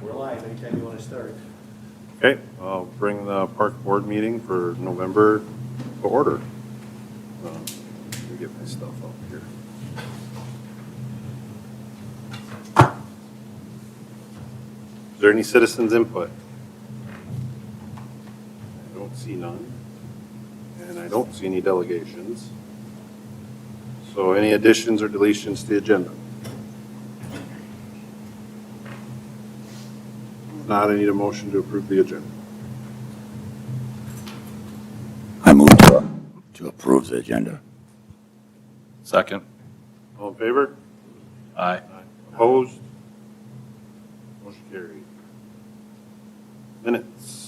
We're live anytime you want to start. Okay, I'll bring the park board meeting for November to order. Let me get my stuff up here. Is there any citizens input? I don't see none. And I don't see any delegations. So any additions or deletions to the agenda? If not, I need a motion to approve the agenda. I move to approve the agenda. Second. All in favor? Aye. Opposed? Motion carried. Minutes.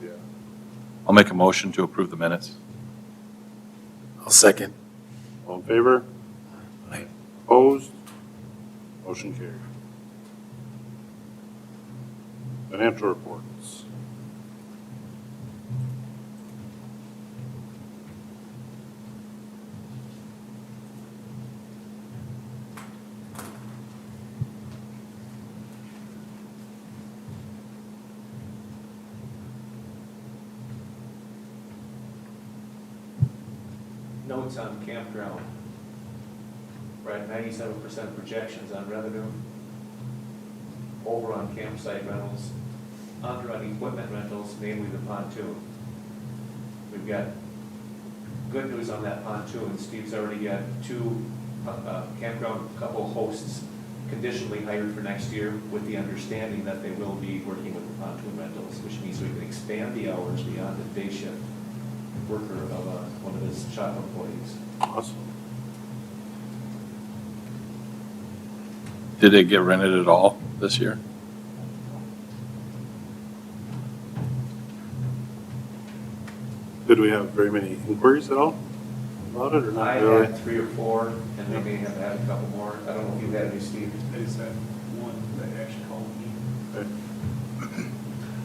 Yeah. I'll make a motion to approve the minutes. I'll second. All in favor? Aye. Opposed? Motion carried. Financial reports. Notes on campground. We're at 97% projections on revenue. Over on campsite rentals. Under on equipment rentals, namely the pontoon. We've got good news on that pontoon. Steve's already got two campground couple hosts conditionally hired for next year with the understanding that they will be working with the pontoon rentals, which means we can expand the hours beyond the day shift worker of one of his shop employees. Awesome. Did it get rented at all this year? Did we have very many inquiries at all about it or not I really? had 3 or 4, and they may have had a couple more. I don't know if you had any, Steve. I just had one that actually called me. Okay.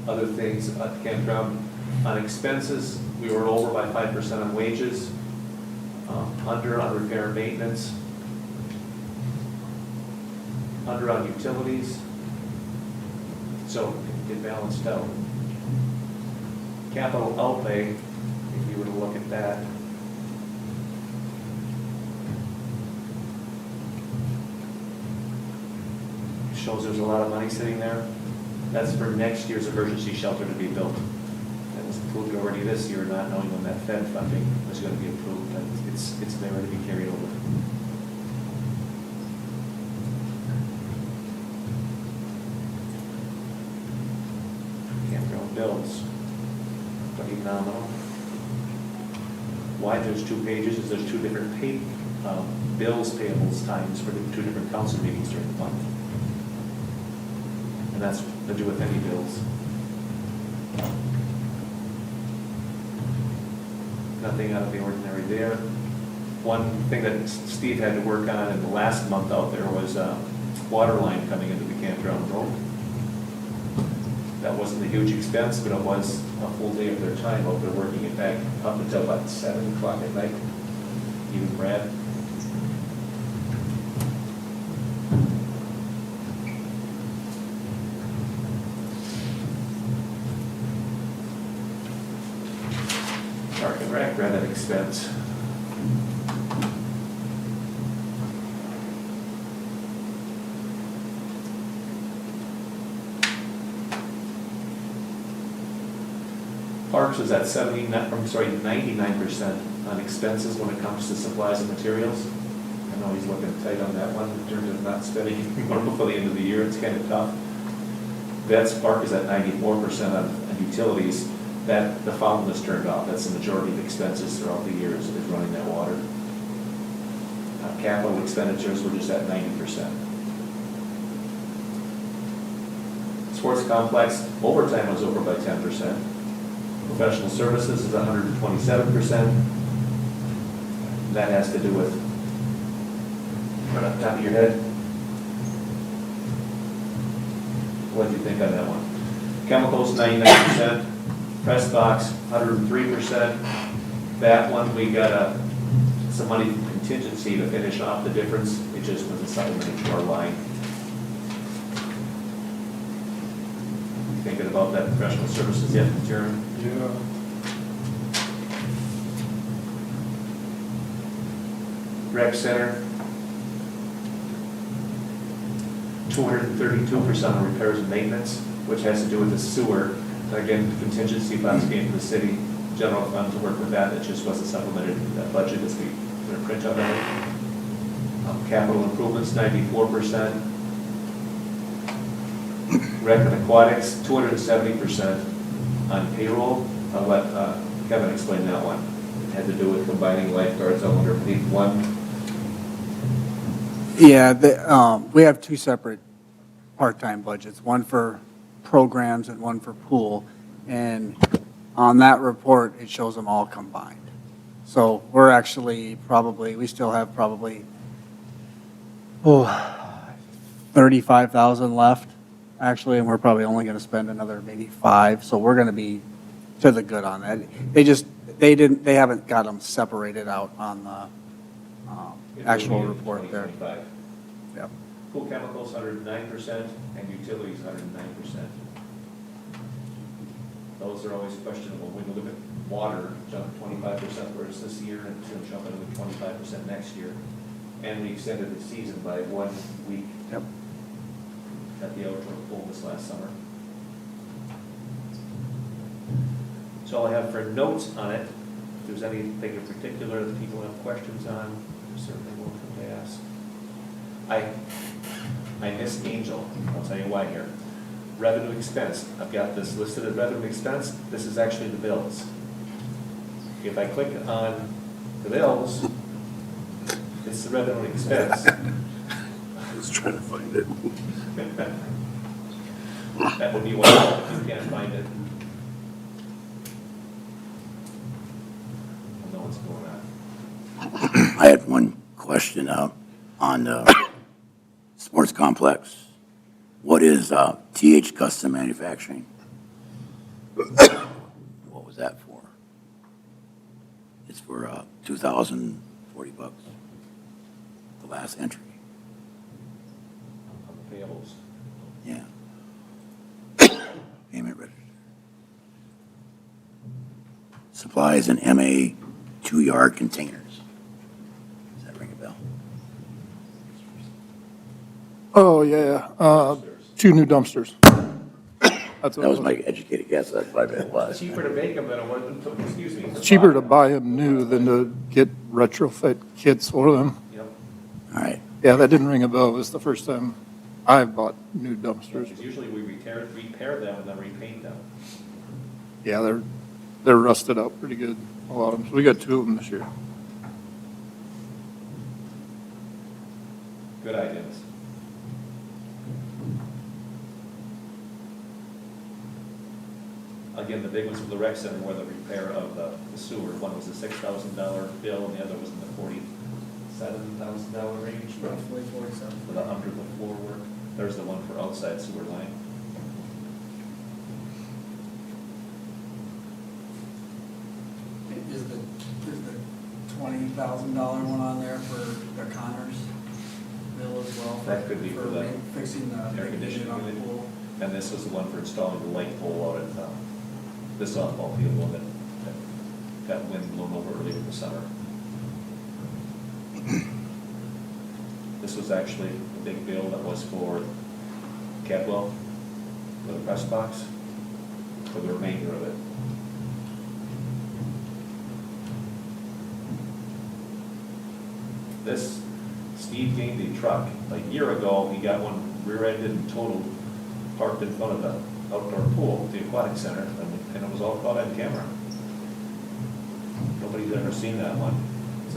Other things at the campground. On expenses, we were over by 5% on wages, under on repair and maintenance, under on utilities, so it balanced out. Capital outlay, if you were to look at that, shows there's a lot of money sitting there. That's for next year's emergency shelter to be built. That was approved already this year, not knowing when that Fed funding was going to be approved. And it's there to be carried over. Campground bills, pretty nominal. Why there's 2 pages is there's 2 different bills payables times for the 2 different council meetings during the month. And that's to do with any bills. Nothing out of the ordinary there. One thing that Steve had to work on in the last month out there was water line coming into the campground road. That wasn't a huge expense, but it was a full day of their time out there working it back up until about 7 o'clock at night. Even Brad. Park and Rec ran that expense. Parks is at 99% on expenses when it comes to supplies and materials. I know he's looking tight on that one in terms of not spending more before the end of the year, it's kind of tough. Vets Park is at 94% on utilities. That, the fountain is turned off, that's the majority of expenses throughout the year is running that water. Capital expenditures, we're just at 90%. Sports complex, overtime was over by 10%. Professional services is 127%. That has to do with, right off the top of your head, what do you think on that one? Chemicals, 99%. Press box, 103%. That one, we got some money from contingency to finish off the difference. It just was a supplement to our line. Thinking about that professional services yet, Jeremy? Yeah. Rec center, 232% on repairs and maintenance, which has to do with the sewer. Again, contingency funds came from the city, general fund to work with that. It just wasn't supplemented in that budget as we put a print on it. Capital improvements, 94%. Rec and aquatics, 270% on payroll. I'll let Kevin explain that one. It had to do with combining lifeguards underneath one. Yeah, we have two separate part-time budgets, one for programs and one for pool. And on that report, it shows them all combined. So we're actually we still have probably, 35,000 left, actually, and we're probably only going to spend another maybe 5. So we're going to be to the good on that. They haven't got them separated out on the actual report there. 2025. Yep. Pool chemicals, 109%, and utilities, 109%. Those are always questionable. When you look at water, jump 25% where it's this year, and it's going to jump another 25% next year. And we extended the season by 1 week. Yep. At the outdoor pool this last summer. That's all I have for notes on it. If there's anything in particular that people have questions on, they're certainly welcome to ask. I missed Angel. I'll tell you why here. Revenue expense. I've got this listed as revenue expense. This is actually the bills. If I click on the bills, it's the revenue expense. I was trying to find it. That would be one if you can't find it. I'll know what's going on. I had one question on the sports complex. What is TH Custom Manufacturing? What was that for? It's for $2,040. The last entry. On the payables. Yeah. Payment register. Supplies and MA 2-yard containers. Does that ring a bell? Oh, yeah, 2 new dumpsters. That's what That was it my educated guess. That's what it was. Cheaper to make them than it was, excuse me. It's cheaper to buy them new than to get retrofit kits for them. Yep. All right. Yeah, that didn't ring a bell. It was the first time I've bought new dumpsters. Because usually we repair them and then repaint them. Yeah, they're rusted out pretty good, a lot of them. So we got 2 of them this year. Good ideas. Again, the big ones for the rec center were the repair of the sewer. One was a $6,000 bill and the other was in the $47,000 range. Roughly 47. For the under the floor work. There's the one for outside sewer line. Is the $20,000 one on there for the Connors bill as well? That could be for the fixing the air conditioning on the unit. pool. And this was the one for installing the light pole out at the softball field, one that got wind blown over earlier in the summer. This was actually a big bill that was for Cadwell, for the press box, for the remainder of it. this, Steve gained a truck. A year ago, he got one rear-ended and totaled, parked in front of the outdoor pool, the aquatic center, and it was all caught on camera. Nobody's ever seen that one. It's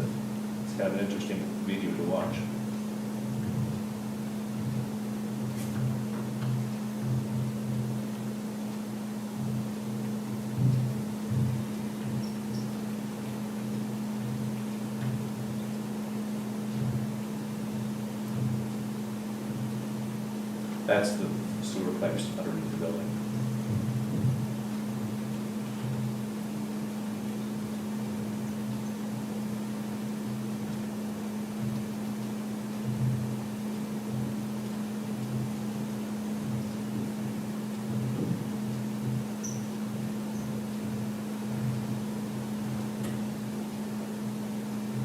kind of an interesting video to watch. That's the sewer pipes underneath the building.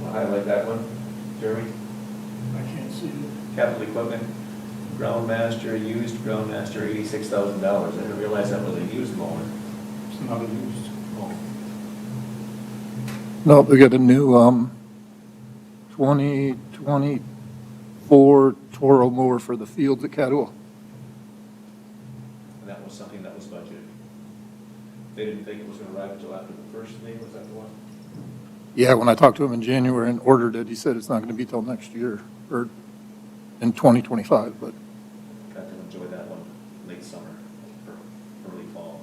Wanna highlight that one, Jeremy? I can't see it. Capital equipment, Groundmaster, used Groundmaster, $86,000. I didn't realize that was a used mower. It's not a used. No, we got a new, 2024 Toro mower for the fields at Cadwell. And that was something that was budgeted. They didn't think it was gonna arrive until after the first thing, was that the one? Yeah, when I talked to him in January and ordered it, he said it's not gonna be till next year, or in 2025, but Got to enjoy that one late summer or early fall.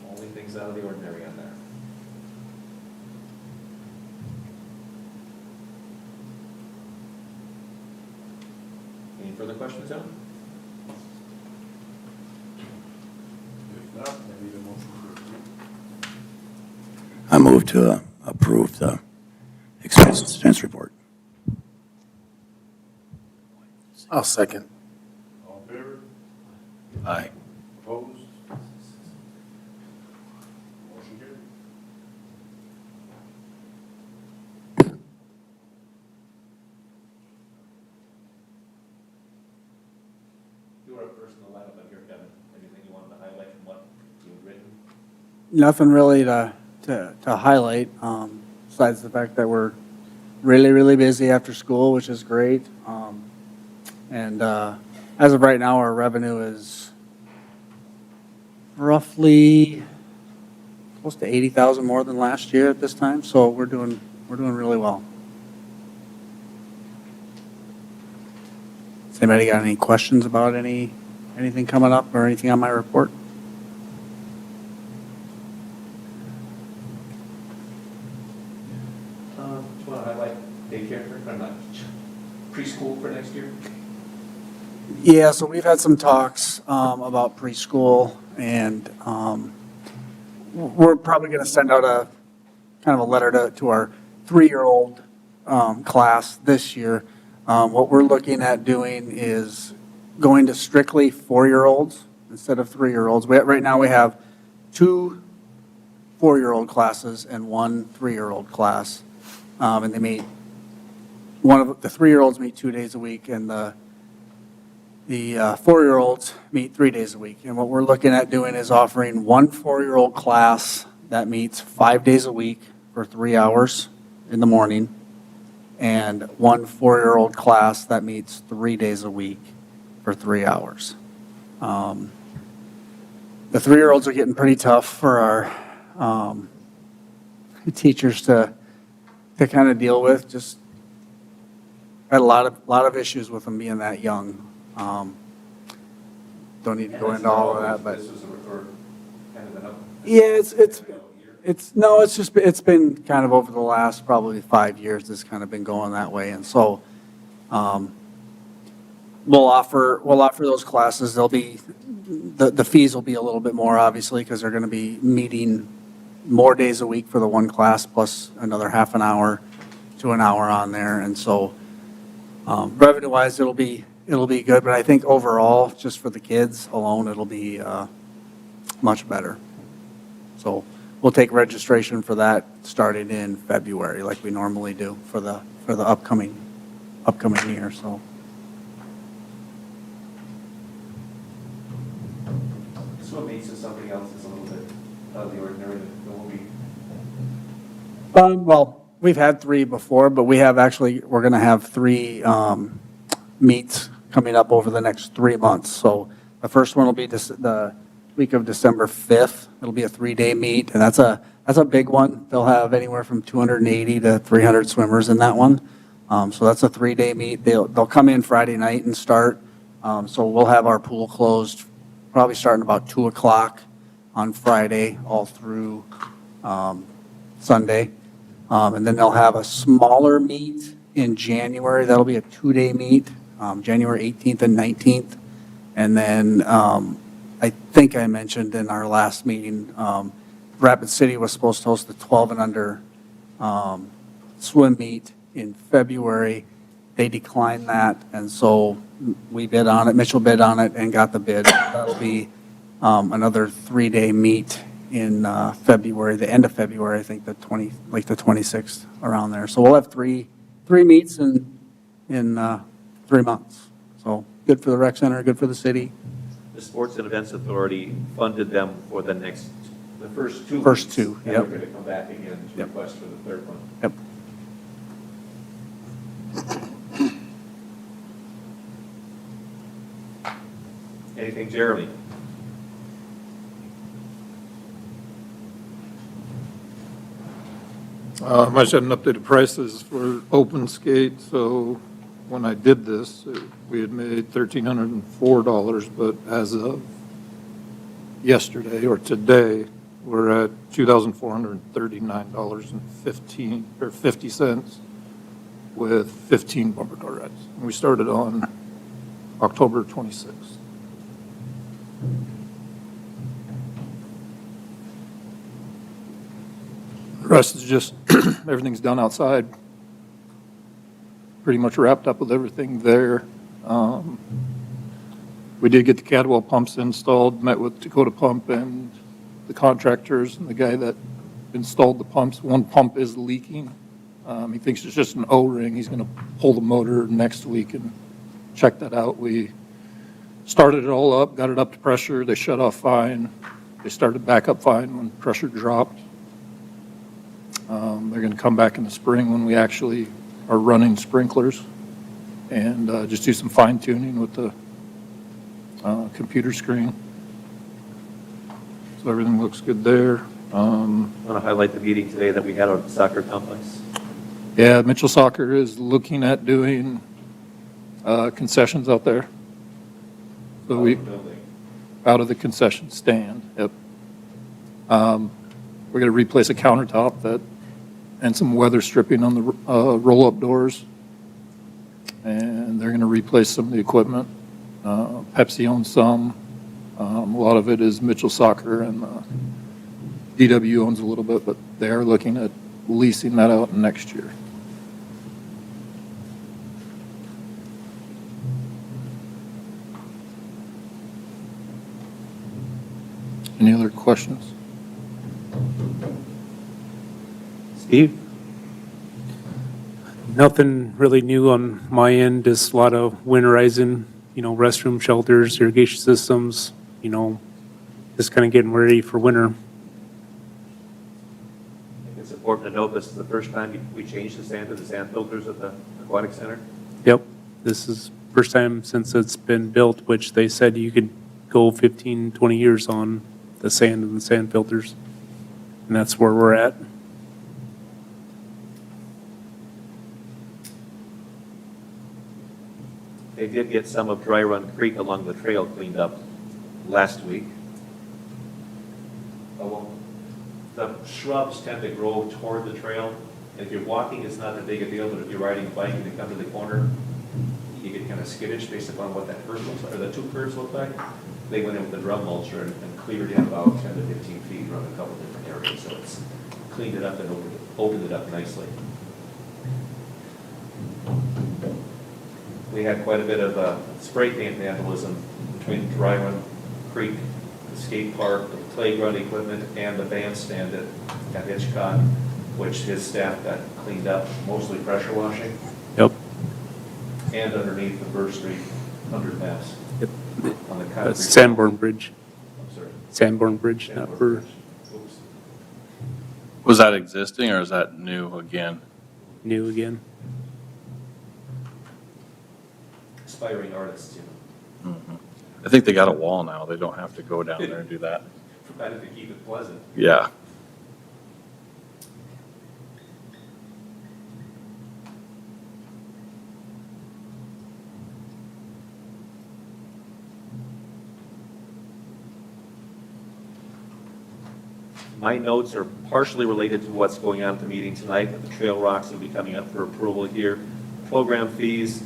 Only things out of the ordinary on there. Any further questions, Ellen? If not, I need a motion to approve. I move to approve the expense report. I'll second. All in favor? Aye. Opposed? Motion carried. You were a person in the lineup up here, Kevin. Anything you wanted to highlight from what you've written? Nothing really to highlight, besides the fact that we're really, really busy after school, which is great. And as of right now, our revenue is roughly close to 80,000 more than last year at this time, so we're doing really well. Has anybody got any questions about anything coming up or anything on my report? Do you want to highlight daycare for, or not, preschool for next year? Yeah, so we've had some talks about preschool, and we're probably going to send out a kind of a letter to our 3-year-old class this year. What we're looking at doing is going to strictly 4-year-olds instead of 3-year-olds. Right now, we have 2 4-year-old classes and 1 3-year-old class, and they meet. One of the 3-year-olds meet 2 days a week, and the 4-year-olds meet 3 days a week. And what we're looking at doing is offering 1 4-year-old class that meets 5 days a week for 3 hours in the morning, and 1 4-year-old class that meets 3 days a week for 3 hours. The 3-year-olds are getting pretty tough for our teachers to kind of deal with. Just had a lot of issues with them being that young. Don't need to go into all of that, but This was kind of an up. yeah, it's been kind of over the last probably 5 years, it's kind of been going that way. And so, we'll offer those classes. They'll be, the fees will be a little bit more, obviously, because they're going to be meeting more days a week for the 1 class, plus another half an hour to an hour on there. And so, revenue-wise, it'll be good, but I think overall, just for the kids alone, it'll be much better. So we'll take registration for that starting in February, like we normally do for the upcoming year. So swim meets is something else that's a little bit out of the ordinary that will be. Well, we've had 3 before, but we're going to have 3 meets coming up over the next 3 months. So the first one will be the week of December 5th. It'll be a 3-day meet, and that's a big one. They'll have anywhere from 280 to 300 swimmers in that one. So that's a 3-day meet. They'll come in Friday night and start. So we'll have our pool closed probably starting about 2 o'clock on Friday all through Sunday. And then they'll have a smaller meet in January. That'll be a 2-day meet, January 18th and 19th. And then I think I mentioned in our last meeting, Rapid City was supposed to host the 12 and under swim meet in February. They declined that, and so we bid on it. Mitchell bid on it and got the bid. That'll be another 3-day meet in February, the end of February, I think the 26th, around there. So we'll have three meets in 3 months. So good for the rec center, good for the city. The Sports and Events Authority funded them for the First 2 First weeks, 2, and yep. we're going to come back again to Yep. request for the third one. Yep. Anything, Jeremy? I just had an updated prices for open skate, so when I did this, we had made $1,304, but as of yesterday or today, we're at $2,439.50 with 15 bumper car rides. And we started on October 26th. The rest is just, everything's done outside. Pretty much wrapped up with everything there. We did get the Cadwell pumps installed, met with Dakota Pump and the contractors and the guy that installed the pumps. One pump is leaking. He thinks it's just an O-ring. He's going to pull the motor next week and check that out. We started it all up, got it up to pressure. They shut off fine. They started back up fine when pressure dropped. They're going to come back in the spring when we actually are running sprinklers and just do some fine tuning with the computer screen. So everything looks good there. I want to highlight the meeting today that we had at the soccer complex. Yeah, Mitchell Soccer is looking at doing concessions out there. So we, Building. out of the concession stand, yep. We're going to replace a countertop and some weather stripping on the roll-up doors. And they're going to replace some of the equipment. Pepsi owns some. A lot of it is Mitchell Soccer, and DW owns a little bit, but they are looking at leasing that out next year. Any other questions? Steve? Nothing really new on my end, just a lot of winterizing, restroom shelters, irrigation systems, just kind of getting ready for winter. I think it's important to note this is the first time we changed the sand to the sand filters at the aquatic center. Yep, this is first time since it's been built, which they said you could go 15, 20 years on the sand and the sand filters. And that's where we're at. They did get some of Dry Run Creek along the trail cleaned up last week. Oh, well, the shrubs tend to grow toward the trail. If you're walking, it's not that big a deal, but if you're riding a bike and you come to the corner, you get kind of skittish based upon what that curve looks like, or the two curves look like. They went in with the drum mulcher and cleared in about 10 to 15 feet around a couple different areas, so it's cleaned it up and opened it up nicely. We had quite a bit of spray paint vandalism between Dry Run Creek, the skate park, the playground equipment, and the bandstand at Hitchcock, which his staff got cleaned up, mostly pressure washing, Yep. and underneath the Burr Street underpass. Yep. On the concrete. Sanborn Bridge. I'm sorry, Sanborn Bridge, not for, Oops. Was that existing or is that new again? new again. Aspiring artists, you know, I think they got a wall now. They don't have to go down there and do that. provided to keep it pleasant. Yeah. My notes are partially related to what's going on at the meeting tonight, but the Trail Rocks will be coming up for approval here. Program fees,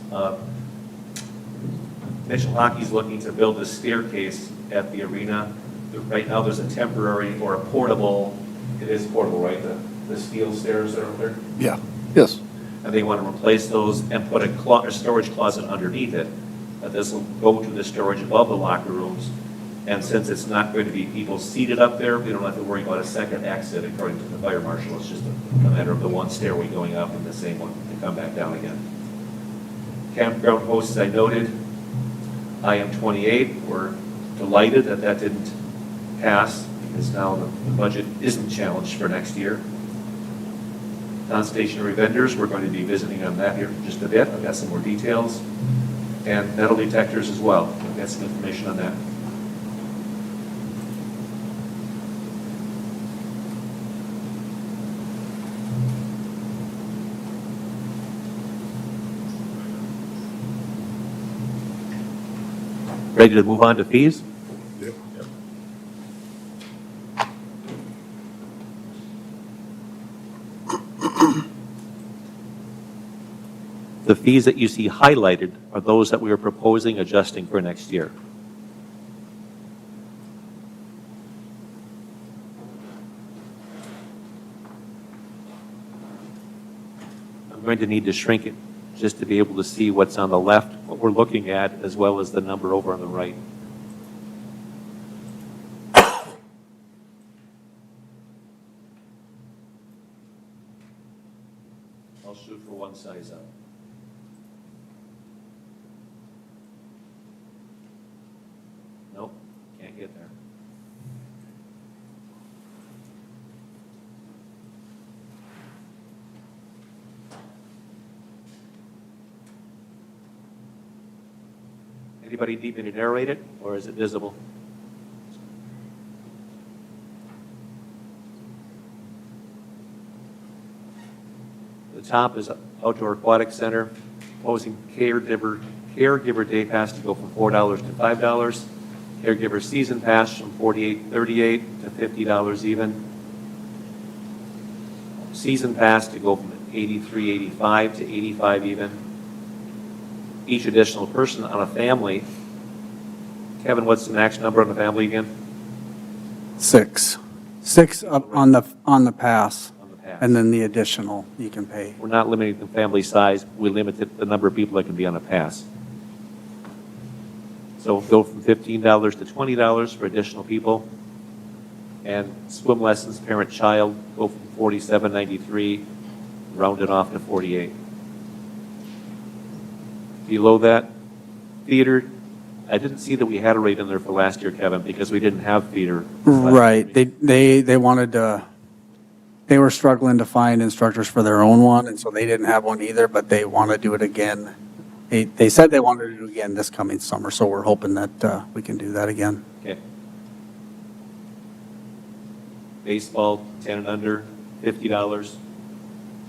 Mitchell Hockey's looking to build a staircase at the arena. Right now, there's a temporary or a portable, it is portable, right? The steel stairs that are there? Yeah. Yes. And they want to replace those and put a storage closet underneath it. This will go to the storage above the locker rooms. And since it's not going to be people seated up there, we don't have to worry about a second exit according to the fire marshal. It's just a matter of the one stairway going up and the same one to come back down again. Campground hosts, I noted, IM28, we're delighted that that didn't pass because now the budget isn't challenged for next year. Non-stationary vendors, we're going to be visiting on that here in just a bit. I've got some more details. And metal detectors as well. I've got some information on that. Ready to move on to fees? The fees that you see highlighted are those that we are proposing adjusting for next year. I'm going to need to shrink it just to be able to see what's on the left, what we're looking at, as well as the number over on the right. I'll shoot for one size up. Nope, can't get there. Anybody need me to narrate it, or is it visible? The top is Outdoor Aquatic Center, proposing caregiver day pass to go from $4 to $5. Caregiver season pass from $48.38 to $50 even. Season pass to go from $83.85 to $85 even. Each additional person on a family. Kevin, what's the max number on the family again? 6 up on the pass, On the pass. and then the additional you can pay. We're not limiting the family size, we limited the number of people that can be on a pass. So go from $15 to $20 for additional people. And swim lessons, parent-child, go from $47.93, round it off to $48. Below that, theater, I didn't see that we had a rate in there for last year, Kevin, because we didn't have theater. Right, they wanted to, they were struggling to find instructors for their own one, and so they didn't have one either, but they want to do it again. They said they wanted to do it again this coming summer, so we're hoping that we can do that again. Okay. Baseball, 10 and under, $50.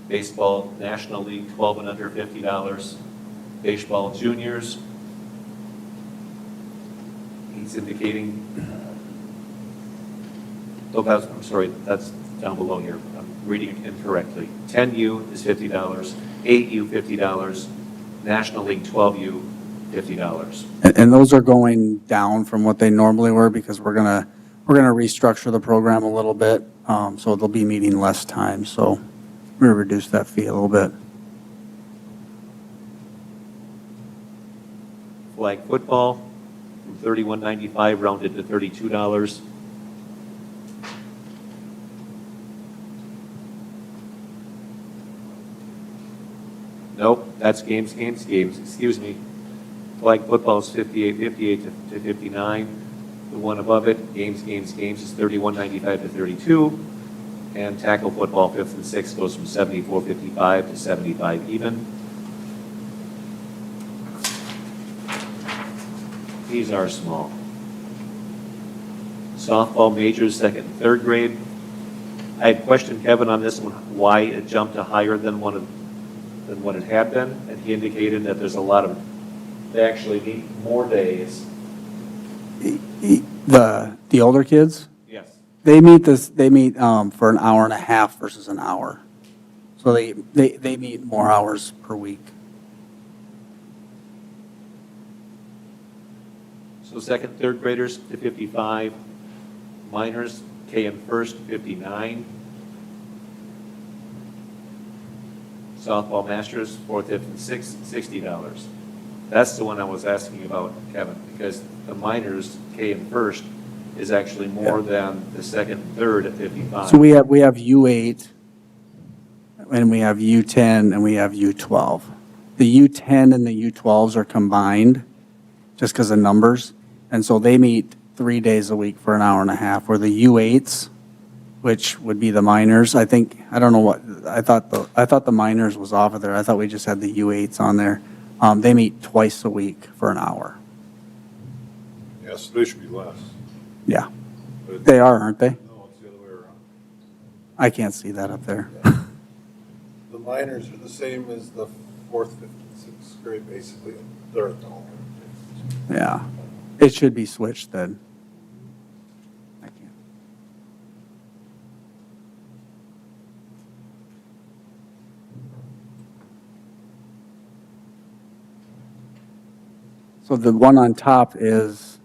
Baseball National League, 12 and under, $50. Baseball juniors, he's indicating, oh, I'm sorry, that's down below here. I'm reading it incorrectly. 10U is $50, 8U $50, National League 12U $50. And those are going down from what they normally were because we're gonna restructure the program a little bit, so they'll be meeting less time, so we reduced that fee a little bit. Flag football from $31.95 rounded to $32. Nope, that's games, excuse me. Flag football is $58.58 to $59. The one above it, games, is 31.95 to 32. And tackle football, 5th and 6th, goes from 74.55 to 75 even. These are small. Softball majors, 2nd and 3rd grade. I had questioned Kevin on this one, why it jumped to higher than what it had been, and he indicated that there's a lot of, they actually need more days. The older kids, Yes. they meet for an hour and a half versus an hour. So they meet more hours per week. So 2nd, 3rd graders to 55, minors, K and first, 59. Softball masters, 4th, 5th, and 6th, $60. That's the one I was asking about, Kevin, because the minors, K and first, is actually more than the 2nd and 3rd at 55. So we have U8, and we have U10, and we have U12. The U10 and the U12s are combined just because of numbers, and so they meet 3 days a week for an hour and a half, where the U8s, which would be the minors, I don't know what, I thought the minors was off of there. I thought we just had the U8s on there. They meet twice a week for an hour. Yes, they should be less. Yeah, they are, aren't they? No, it's the other way around. I can't see that up there. The minors are the same as the 4th, 5th, and 6th grade, basically. They're at the home. Yeah, it should be switched then. I can't. So the one on top is,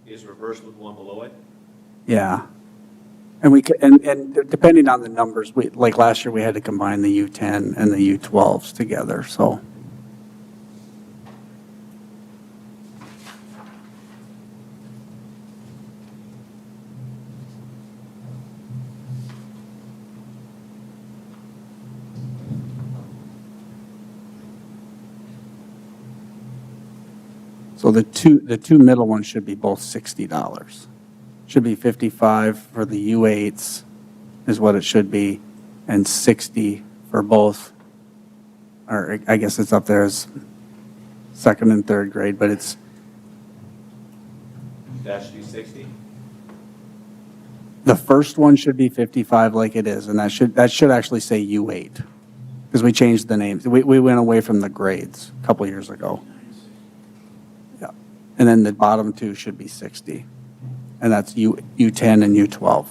Is reversed with one below it? yeah. And and depending on the numbers, like last year, we had to combine the U10 and the U12s together, so. So the two middle ones should be both $60. Should be 55 for the U8s is what it should be, and 60 for both, or I guess it's up there as 2nd and 3rd grade, but it's, That should be 60. the first one should be 55 like it is, and that should actually say U8, because we changed the names. We went away from the grades a couple years ago. Yeah, and then the bottom two should be 60. And that's U10 and U12.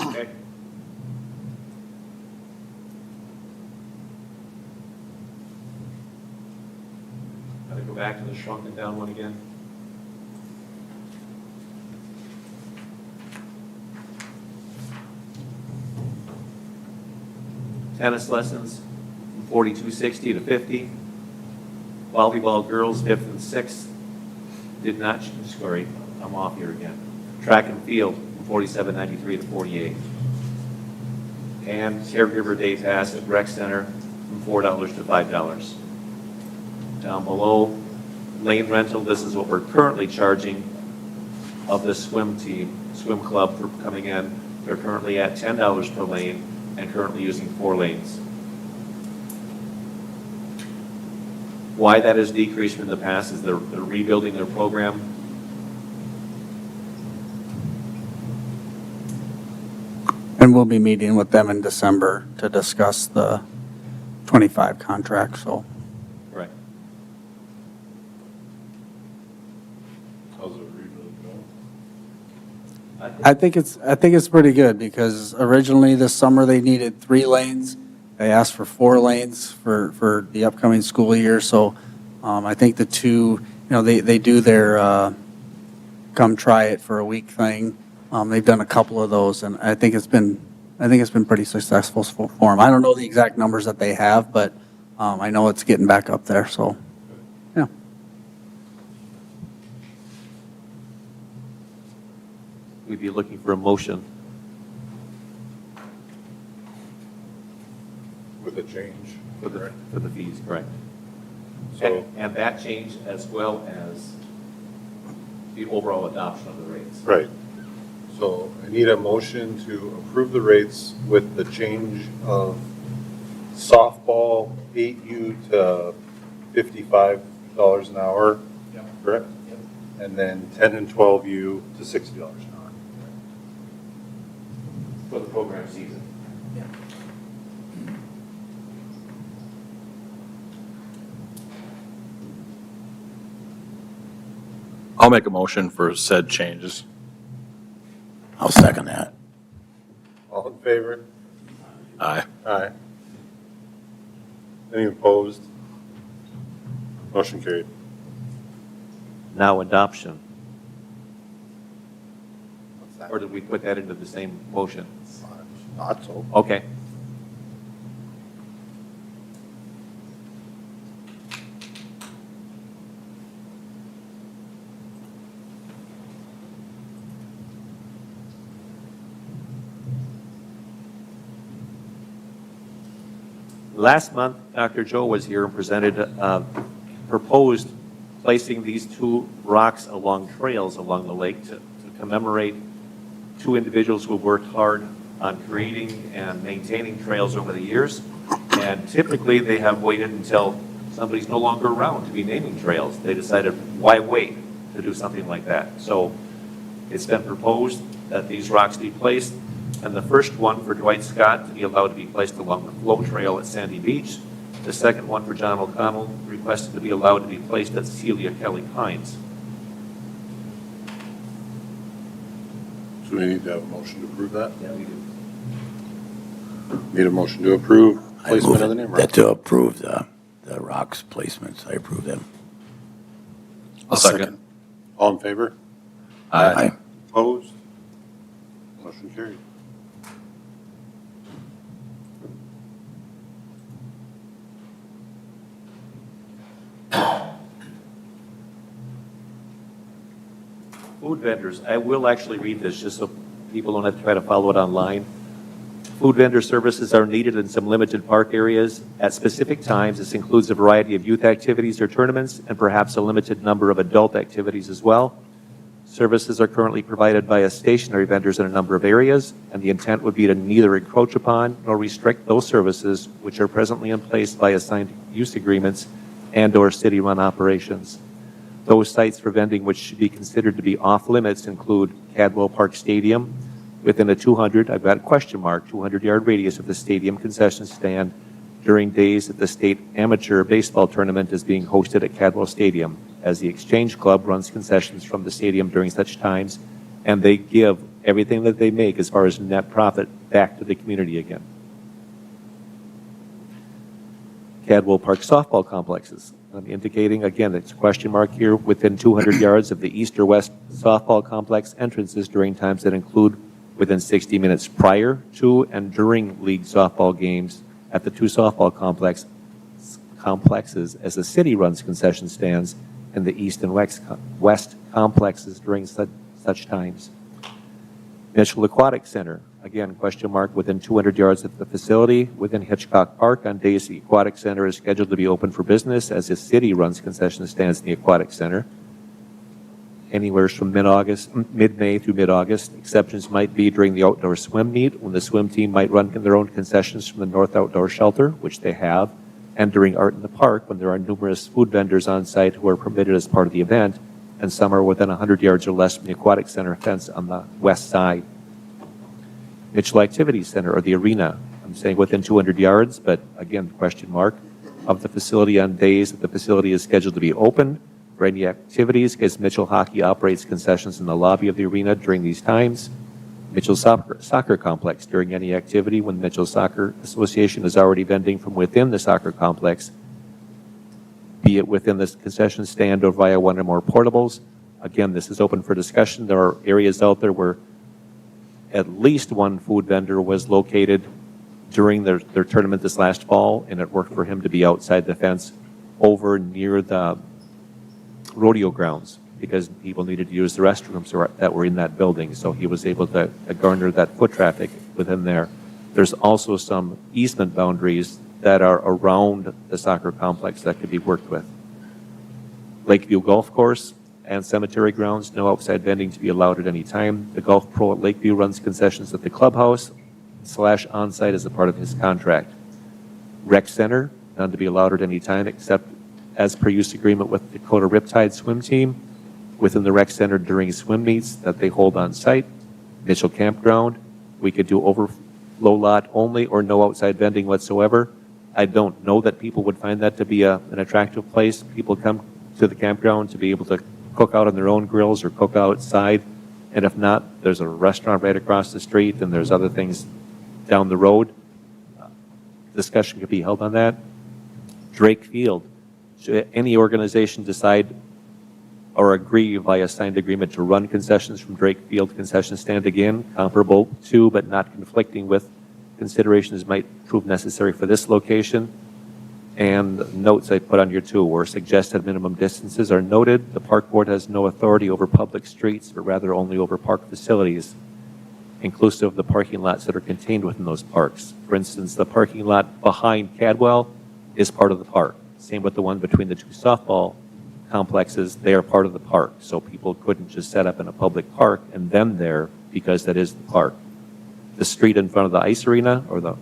Okay. Gotta go back to the shrunken down one again. Tennis lessons, from 42.60 to 50. Volleyball girls, 5th and 6th, did not, sorry, I'm off here again. Track and field, from 47.93 to 48. And caregiver day pass at rec center, from $4 to $5. Down below, lane rental, this is what we're currently charging of the swim team, swim club for coming in. They're currently at $10 per lane and currently using 4 lanes. Why that has decreased from the past is they're rebuilding their program. And we'll be meeting with them in December to discuss the 25 contract, so. Right. How's it rebuild going? I think it's pretty good, because originally this summer they needed 3 lanes. They asked for 4 lanes for the upcoming school year, so I think the 2, they do their come try it for a week thing. They've done a couple of those, and I think it's been pretty successful for them. I don't know the exact numbers that they have, but I know it's getting back up there, so, yeah. We'd be looking for a motion. With a change. For the fees, correct. So, And that change as well as the overall adoption of the rates. right. So I need a motion to approve the rates with the change of softball 8U to $55 an hour, correct? And then 10 and 12U to $60 an hour. For the program season. I'll make a motion for said changes. I'll second that. All in favor? Aye. Aye. Any opposed? Motion carried. Now adoption. What's that? Or did we put that into the same motion? Not so. Okay. Last month, Dr. Joe was here and presented, proposed placing these two rocks along trails along the lake to commemorate two individuals who worked hard on creating and maintaining trails over the years. And typically, they have waited until somebody's no longer around to be naming trails. They decided, why wait to do something like that? So it's been proposed that these rocks be placed, and the first one for Dwight Scott to be allowed to be placed along the flow trail at Sandy Beach. The second one for John O'Connell requested to be allowed to be placed at Celia Kelly Pines. So we need to have a motion to approve that? Yeah, we do. Need a motion to approve I placement move of the name that rock. to approve the rocks placements. I approve them. I'll second. All in favor? Aye. Opposed? Motion carried. Food vendors, I will actually read this just so people don't have to try to follow it online. Food vendor services are needed in some limited park areas at specific times. This includes a variety of youth activities or tournaments and perhaps a limited number of adult activities as well. Services are currently provided by stationary vendors in a number of areas, and the intent would be to neither encroach upon nor restrict those services which are presently in place by assigned use agreements and/or city-run operations. Those sites for vending which should be considered to be off limits include Cadwell Park Stadium, within a 200-yard radius of the stadium concession stand during days that the state amateur baseball tournament is being hosted at Cadwell Stadium, as the Exchange Club runs concessions from the stadium during such times, and they give everything that they make as far as net profit back to the community again. Cadwell Park softball complexes. I'm indicating, again, it's a question mark here, within 200 yards of the east or west softball complex entrances during times that include within 60 minutes prior to and during league softball games at the two softball complexes as the city runs concession stands in the east and west complexes during such times. Mitchell Aquatic Center, again, question mark, within 200 yards of the facility within Hitchcock Park on days the Aquatic Center is scheduled to be open for business as the city runs concession stands in the Aquatic Center. Anywhere from mid-May through mid-August. Exceptions might be during the outdoor swim meet, when the swim team might run their own concessions from the North Outdoor Shelter, which they have, and during Art in the Park, when there are numerous food vendors on site who are permitted as part of the event, and some are within 100 yards or less from the Aquatic Center fence on the west side. Mitchell Activity Center, or the arena, I'm saying within 200 yards, but again, question mark, of the facility on days that the facility is scheduled to be open for any activities, as Mitchell Hockey operates concessions in the lobby of the arena during these times. Mitchell Soccer Complex, during any activity when Mitchell Soccer Association is already vending from within the soccer complex, be it within the concession stand or via one or more portables. Again, this is open for discussion. There are areas out there where at least one food vendor was located during their tournament this last fall, and it worked for him to be outside the fence over near the rodeo grounds because people needed to use the restrooms that were in that building. So he was able to garner that foot traffic within there. There's also some easement boundaries that are around the soccer complex that could be worked with. Lakeview Golf Course and cemetery grounds, no outside vending to be allowed at any time. The Golf Pro at Lakeview runs concessions at the clubhouse / on-site as a part of his contract. Rec Center, none to be allowed at any time except as per use agreement with Dakota Riptide Swim Team within the Rec Center during swim meets that they hold on site. Mitchell Campground, we could do overflow lot only or no outside vending whatsoever. I don't know that people would find that to be an attractive place. People come to the campground to be able to cook out on their own grills or cook outside. And if not, there's a restaurant right across the street and there's other things down the road. Discussion could be held on that. Drake Field, should any organization decide or agree via signed agreement to run concessions from Drake Field concession stand again, comparable to but not conflicting with considerations might prove necessary for this location. And notes I put on here too, where suggested minimum distances are noted. The park board has no authority over public streets, but rather only over park facilities, inclusive of the parking lots that are contained within those parks. For instance, the parking lot behind Cadwell is part of the park. Same with the one between the two softball complexes, they are part of the park. So people couldn't just set up in a public park and then there because that is the park. The street in front of the ice arena or the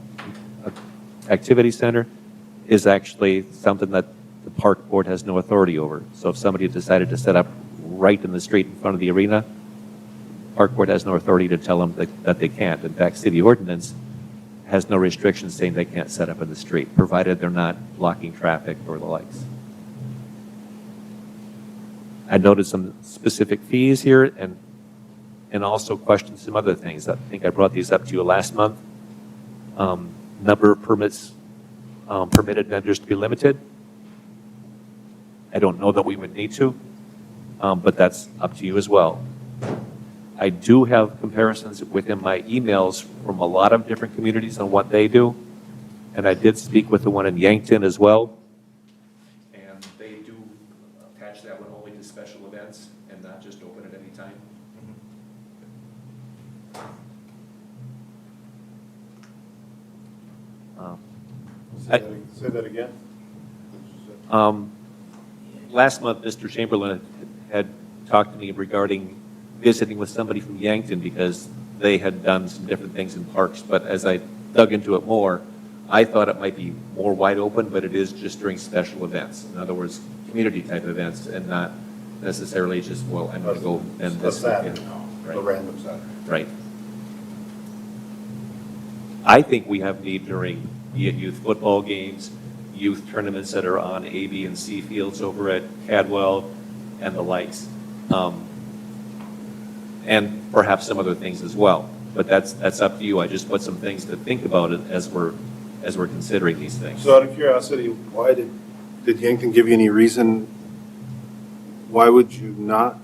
activity center is actually something that the park board has no authority over. So if somebody decided to set up right in the street in front of the arena, park board has no authority to tell them that they can't. In fact, city ordinance has no restrictions saying they can't set up in the street, provided they're not blocking traffic or the likes. I noted some specific fees here and also questioned some other things. I think I brought these up to you last month. Number of permits, permitted vendors to be limited. I don't know that we would need to, but that's up to you as well. I do have comparisons within my emails from a lot of different communities on what they do. And I did speak with the one in Yankton as well. And they do attach that one only to special events and not just open at any time. Say that again? Last month, Mr. Chamberlain had talked to me regarding visiting with somebody from Yankton because they had done some different things in parks. But as I dug into it more, I thought it might be more wide open, but it is just during special events. In other words, community type events and not necessarily just, well, I'm going to go and this Saturday, right. the random Saturday. Right. I think we have need during be it youth football games, youth tournaments that are on A, B, and C fields over at Cadwell and the likes. And perhaps some other things as well. But that's up to you. I just put some things to think about it as we're considering these things. So out of curiosity, why did Yankton give you any reason? Why would you not,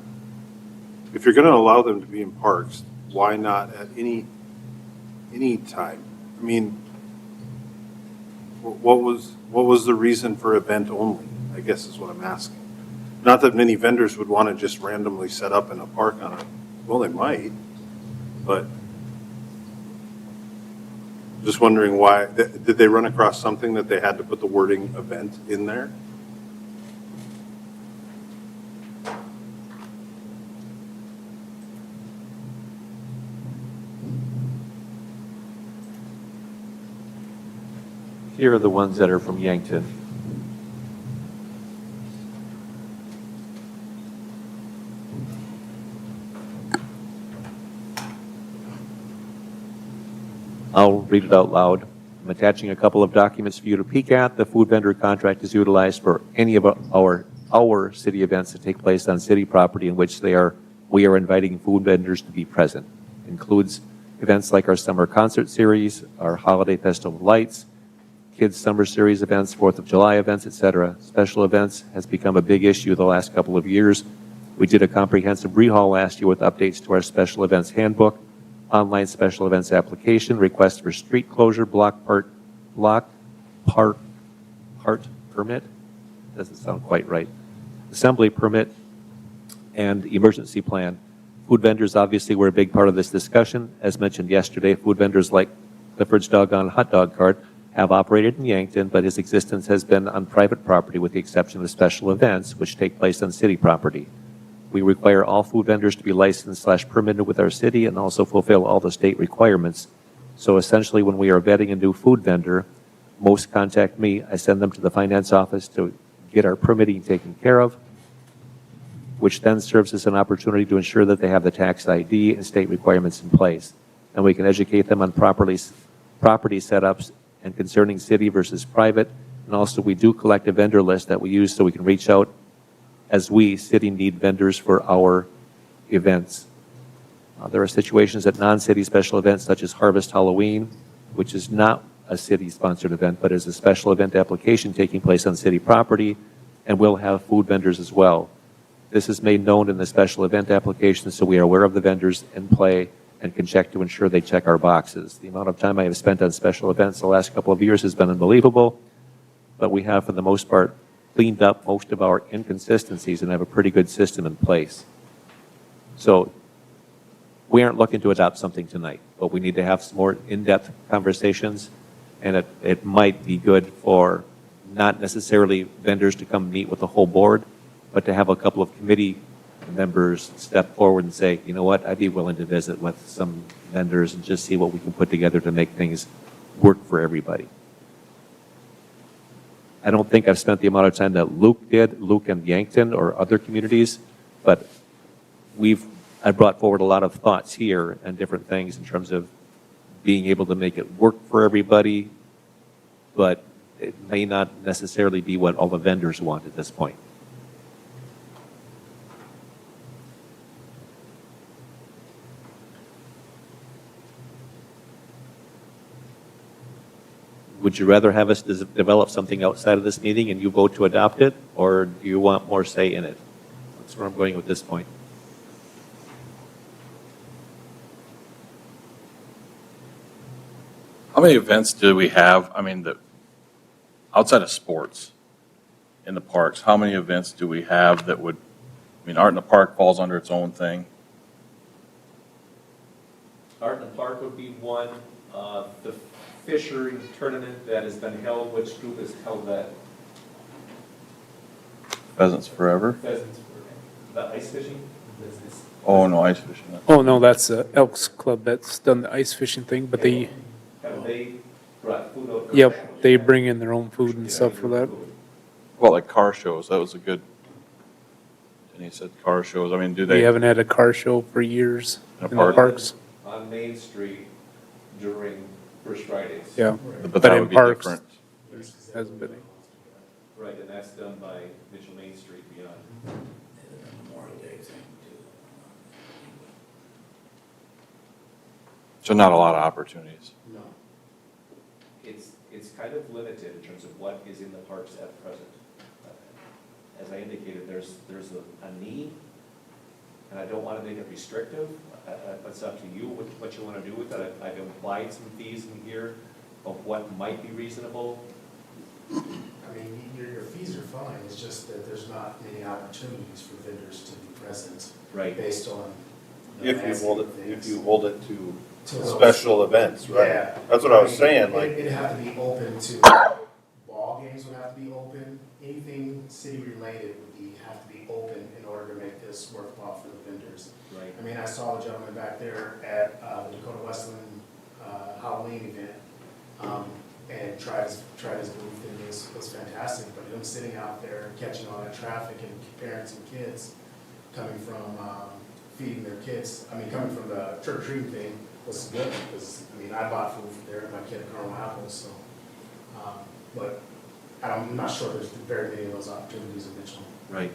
if you're going to allow them to be in parks, why not at any time? I mean, what was the reason for event only, I guess is what I'm asking. Not that many vendors would want to just randomly set up in a park on a, well, they might, but just wondering why, did they run across something that they had to put the wording event in there? Here are the ones that are from Yankton. I'll read it out loud. I'm attaching a couple of documents for you to peek at. The food vendor contract is utilized for any of our city events that take place on city property in which we are inviting food vendors to be present. Includes events like our summer concert series, our holiday festival lights, kids summer series events, 4th of July events, etc. Special events has become a big issue the last couple of years. We did a comprehensive rehaul last year with updates to our special events handbook. online special events application, request for street closure, block park permit, doesn't sound quite right, assembly permit, and emergency plan. Food vendors obviously were a big part of this discussion. As mentioned yesterday, food vendors like Clifford's Doggone Hot Dog Cart have operated in Yankton, but his existence has been on private property with the exception of special events, which take place on city property. We require all food vendors to be licensed/permitted with our city and also fulfill all the state requirements. So essentially, when we are vetting a new food vendor, most contact me. I send them to the finance office to get our permitting taken care of, which then serves as an opportunity to ensure that they have the tax ID and state requirements in place. And we can educate them on property setups and concerning city versus private. And also, we do collect a vendor list that we use so we can reach out as we, city, need vendors for our events. There are situations at non-city special events such as Harvest Halloween, which is not a city-sponsored event, but is a special event application taking place on city property, and we'll have food vendors as well. This is made known in the special event application, so we are aware of the vendors in play and can check to ensure they check our boxes. The amount of time I have spent on special events the last couple of years has been unbelievable, but we have, for the most part, cleaned up most of our inconsistencies and have a pretty good system in place. So we aren't looking to adopt something tonight, but we need to have some more in-depth conversations, and it might be good for not necessarily vendors to come meet with the whole board, but to have a couple of committee members step forward and say, you know what, I'd be willing to visit with some vendors and just see what we can put together to make things work for everybody. I don't think I've spent the amount of time that Luke and Yankton or other communities, but I brought forward a lot of thoughts here and different things in terms of being able to make it work for everybody, but it may not necessarily be what all the vendors want at this point. Would you rather have us develop something outside of this meeting and you vote to adopt it, or do you want more say in it? That's where I'm going with this point. How many events do we have? I mean, outside of sports in the parks, how many events do we have that would, I mean, Art in the Park falls under its own thing. Art in the Park would be one. The fishing tournament that has been held, which group has held that? Pheasants Forever. Pheasants, the ice fishing? Oh, no, ice fishing. Oh, no, that's the Elks Club that's done the ice fishing thing, but they, Have they brought food out? yep, they bring in their own food and stuff for that. Well, like car shows, that was a good, and he said car shows, I mean, do We they? haven't had a car show for years In a in the park? parks. On Main Street during First Fridays. Yeah, But But that in would be parks- different. hasn't been. Right, and that's done by Mitchell Main Street beyond. Memorial Day thing, too. So not a lot of opportunities. No. It's kind of limited in terms of what is in the parks at present. As I indicated, there's a need, and I don't want to make it restrictive. It's up to you what you want to do with it. I've implied some fees in here of what might be reasonable. I mean, your fees are fine, it's just that there's not many opportunities for vendors to be present. Right. Based on. the If you hold landscape it, of if you things. hold it to To those- special events, right? Yeah. That's what I was saying, like, It'd have to be open to, ball games would have to be open, anything city related would have to be open in order to make this worthwhile for the vendors. Right. I mean, I saw a gentleman back there at the Dakota Westland Halloween event, and tried his booth, and it was fantastic, but him sitting out there catching all that traffic and parents and kids coming from feeding their kids, I mean, coming from the trick-or-treating thing was good, because, I mean, I bought food from there, my kid at Carmel Apples, so, but I'm not sure there's very many of those opportunities in Mitchell. Right.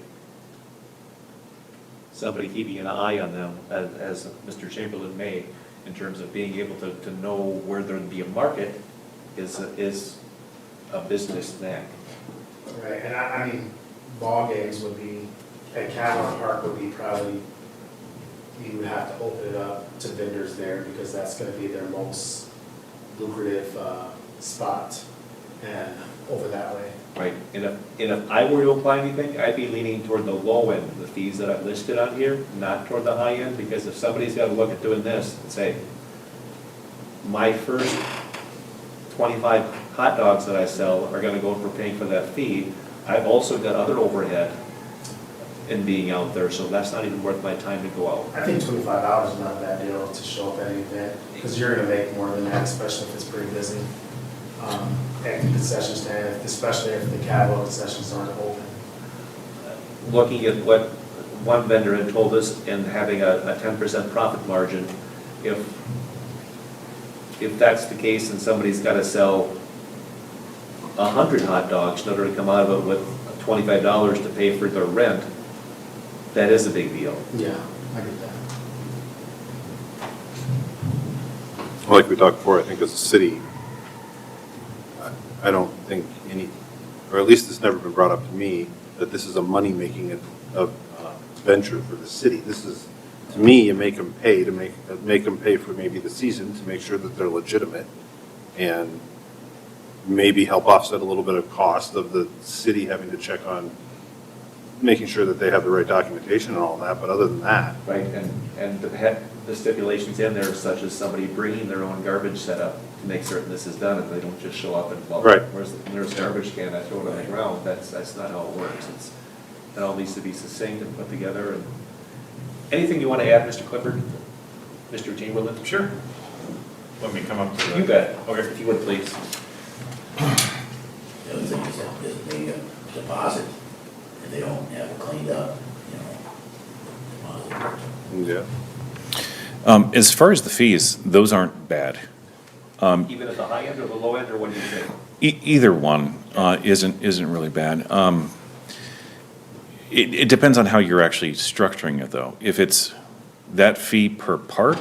Somebody keeping an eye on them, as Mr. Chamberlain may, in terms of being able to know where there'd be a market is a business knack. Right, and I mean, ball games would be, at Cadillac Park would be probably you would have to open it up to vendors there because that's gonna be their most lucrative, spot and over that way. Right, and if I were to apply anything, I'd be leaning toward the low end of the fees that I've listed on here, not toward the high end, because if somebody's gotta look at doing this and say, my first 25 hot dogs that I sell are gonna go for paying for that fee, I've also got other overhead in being out there, so that's not even worth my time to go out. I think $25 is not a bad deal to show up at an event, because you're gonna make more than that, especially if it's pretty busy. At the concession stand, especially if the Cadwell concessions aren't open. Looking at what one vendor had told us and having a 10% profit margin, if that's the case and somebody's gotta sell 100 hot dogs in order to come out of it with $25 to pay for their rent, that is a big deal. Yeah, I get that. Like we talked before, I think as a city, I don't think any, or at least it's never been brought up to me, that this is a money-making venture for the city. This is, to me, you make them pay to make them pay for maybe the season to make sure that they're legitimate and maybe help offset a little bit of cost of the city having to check on making sure that they have the right documentation and all that, but other than that, Right, and the stipulations in there such as somebody bringing their own garbage setup to make certain this is done, and they don't just show up and, well, Right. there's a garbage can, I throw it on the ground, that's not how it works. It all needs to be succinct and put together. And anything you want to add, Mr. Clifford? Mr. Chamberlain? Sure. Let me come up to the. You bet. Okay. If you would, please. The other thing is that the deposit, if they don't have it cleaned up, deposit. yeah. As far as the fees, those aren't bad. Even at the high end or the low end, or what do you think? Either one isn't really bad. It depends on how you're actually structuring it, though. If it's that fee per park,